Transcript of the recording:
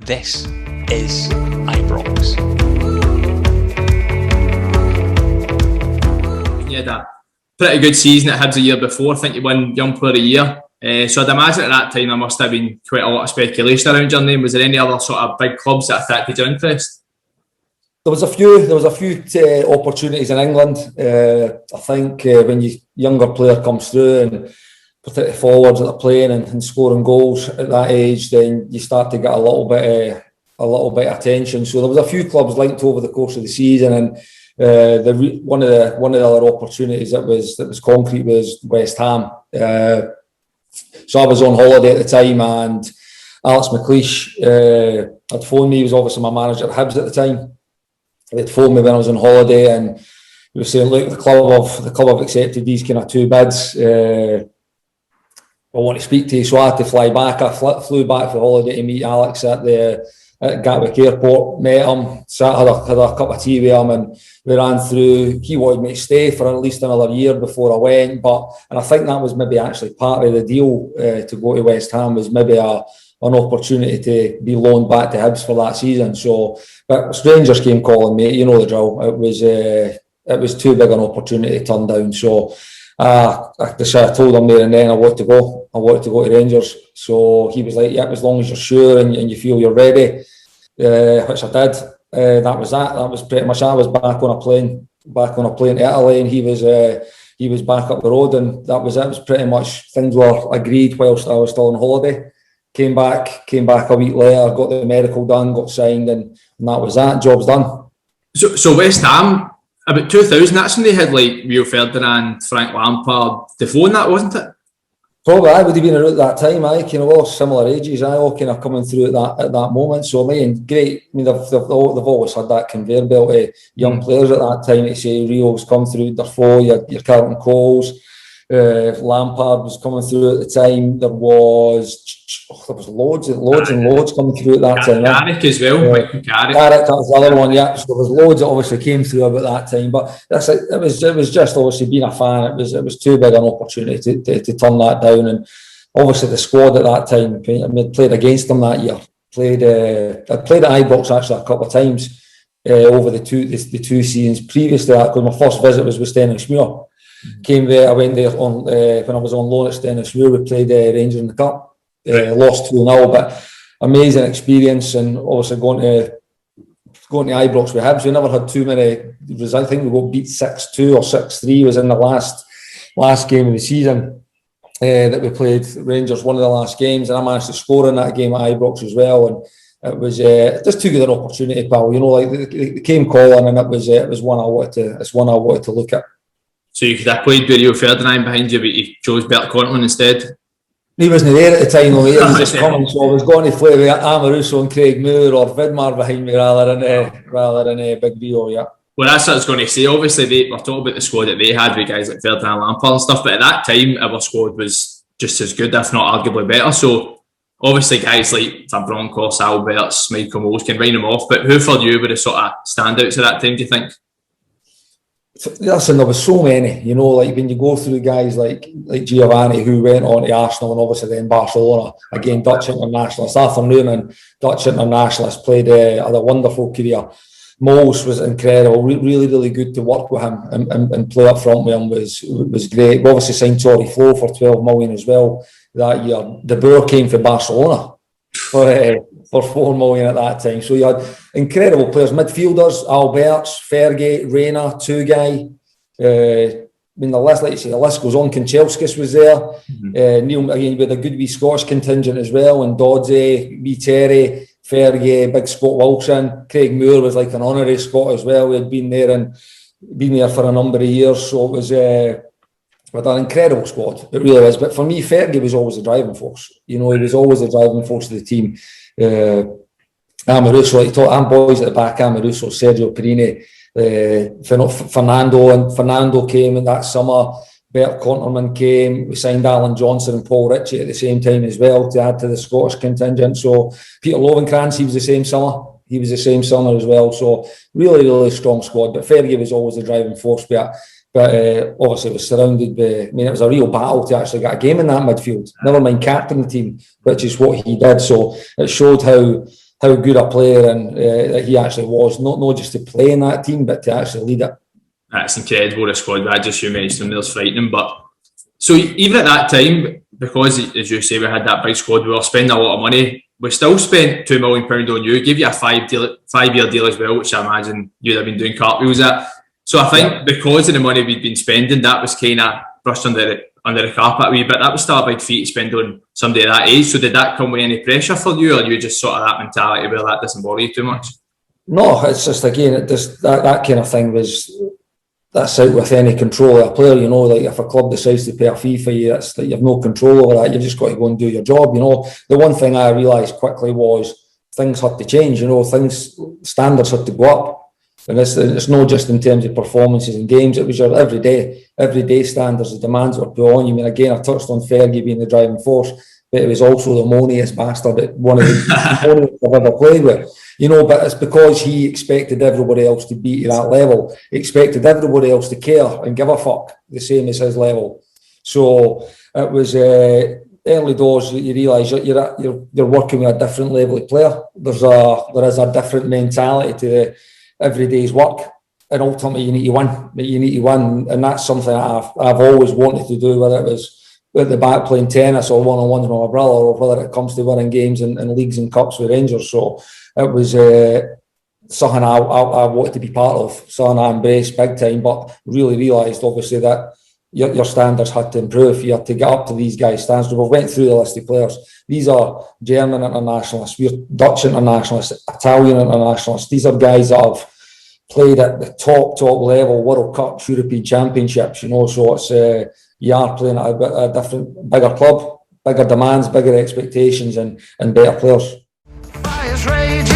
This is Ibrox. You had a pretty good season at Hibs the year before. I think you won Young Player of the Year. So I'd imagine at that time there must have been quite a lot of speculation around your name. Was there any other sort of big clubs that attracted your interest? There was a few opportunities in England. I think when your younger player comes through and particularly forwards that are playing and scoring goals at that age, then you start to get a little bit of attention. So there was a few clubs linked over the course of the season, and one of the other opportunities that was concrete was West Ham. So I was on holiday at the time, and Alex McLeish had phoned me. He was obviously my manager at Hibs at the time. They'd phoned me when I was on holiday, and he was saying, "Look, the club have accepted these kind of two bids. I want to speak to you." So I had to fly back. I flew back for holiday to meet Alex at Gatwick Airport. Met him, had a cup of tea with him, and we ran through. He wanted me to stay for at least another year before I went, and I think that was maybe actually part of the deal to go to West Ham, was maybe an opportunity to be loaned back to Hibs for that season. So, but strangers came calling me. You know the drill. It was too big an opportunity to turn down. So I told him there and then I wanted to go to Rangers. So he was like, "Yeah, as long as you're sure and you feel you're ready," which I did. That was that. That was pretty much. I was back on a plane to Italy, and he was back up the road, and that was it. It was pretty much, things were agreed whilst I was still on holiday. Came back a week later, got the medical done, got signed, and that was that. Job's done. So West Ham, about 2000, that's when they had like Rio Ferdinand, Frank Lampard, Defoe and that, wasn't it? Probably I would have been around at that time. All similar ages. All kind of coming through at that moment. So great. I mean, they've always had that conveyor belt of young players at that time. To say Rio's come through, Defoe, your Carlton Coles, Lampard was coming through at the time. There was loads and loads coming through at that time. Carrick as well. Carrick, that was the other one. Yeah, so there was loads that obviously came through about that time. But it was just obviously being a fan. It was too big an opportunity to turn that down. And obviously the squad at that time. I mean, played against them that year. I played at Ibrox actually a couple of times over the two seasons previous to that, because my first visit was with Stenungsmuir. Came there. I went there on when I was on loan at Stenungsmuir. We played Rangers in the Cup. Lost 2-0, but amazing experience, and obviously going to Ibrox with Hibs. We never had too many. I think we got beat 6-2 or 6-3 was in the last game of the season that we played Rangers, one of the last games, and I managed to score in that game at Ibrox as well. And it was just too good an opportunity, pal. You know, like they came calling, and it was one I wanted to look at. So you could have played with Rio Ferdinand behind you, but you chose Bert Conklin instead. He wasn't there at the time, though. He was just coming, so I was going to play with Amoruso and Craig Moore or Vidmar behind me rather than Big Rio. Yeah. Well, that's what I was going to say. Obviously, we're talking about the squad that they had with guys like Ferdinand, Lampard and stuff, but at that time, our squad was just as good, if not arguably better. So, obviously, guys like Van Bronckhorst, Alberts, Michael Moles can ring them off, but who for you were the sort of standouts at that time, do you think? Listen, there was so many, you know, like when you go through guys like Giovanni, who went on to Arsenal and obviously then Barcelona, again, Dutch internationalist. Arthur Noonan, Dutch internationalist, had a wonderful career. Moles was incredible, really, really good to work with him and play up front with him was great. We obviously signed Torrey Flo for 12 million as well that year. De Boer came from Barcelona for 4 million at that time. So you had incredible players, midfielders, Alberts, Fergie, Reina, Tugai. I mean, the list, like you say, the list goes on. Kanchelskis was there. Neil, again, with a good wee Scottish contingent as well, and Doddsy, wee Terry, Fergie, big Scott Wilson. Craig Moore was like an honorary Scot as well. We had been there for a number of years. So it was with an incredible squad. It really was. But for me, Fergie was always the driving force. You know, he was always the driving force of the team. Amoruso, like I'm boys at the back, Amoruso, Sergio Perini, Fernando came in that summer. Bert Conterman came. We signed Alan Johnson and Paul Ritchie at the same time as well to add to the Scottish contingent. So Peter Lovenkrands, he was the same summer as well. So really, really strong squad. But Fergie was always the driving force. But obviously it was surrounded by, I mean, it was a real battle to actually get a game in that midfield. Never mind captain the team, which is what he did. So it showed how how good a player and that he actually was, not just to play in that team, but to actually lead it. That's incredible, the squad. I just, you mentioned them, there's frightening. But so even at that time, because as you say, we had that big squad, we were spending a lot of money. We still spent £2 million on you, gave you a 5-year deal as well, which I imagine you'd have been doing cartwheels at. So I think because of the money we'd been spending, that was kind of brushed under the carpet a wee bit. That was still a big fee to spend on somebody of that age. So did that come with any pressure for you, or you just sort of that mentality where that doesn't bother you too much? No, it's just, again, that kind of thing was, that's out with any control of a player, you know. Like if a club decides to pay a fee for you, it's that you have no control over that. You've just got to go and do your job, you know. The one thing I realised quickly was things had to change, you know. Standards had to go up, and it's not just in terms of performances in games. It was your everyday standards, the demands that were put on you. I mean, again, I touched on Fergie being the driving force, but it was also the moaniest bastard that one of the moaniest I've ever played with. You know, but it's because he expected everybody else to be to that level. He expected everybody else to care and give a fuck the same as his level. So it was early doors. You realise you're working with a different level of player. There is a different mentality to everyday's work, and ultimately you need to win. But you need to win, and that's something that I've always wanted to do. Whether it was at the back playing tennis or one-on-ones with my brother, or whether it comes to winning games and leagues and cups with Rangers. So it was something I wanted to be part of, something I embraced big time, but really realised obviously that your standards had to improve. You had to get up to these guys' standards. We went through the list of players. These are German internationalists, we're Dutch internationalists, Italian internationalists. These are guys that have played at the top level, World Cups, European Championships, you know. So it's you are playing at a different, bigger club, bigger demands, bigger expectations, and better players. Fires rage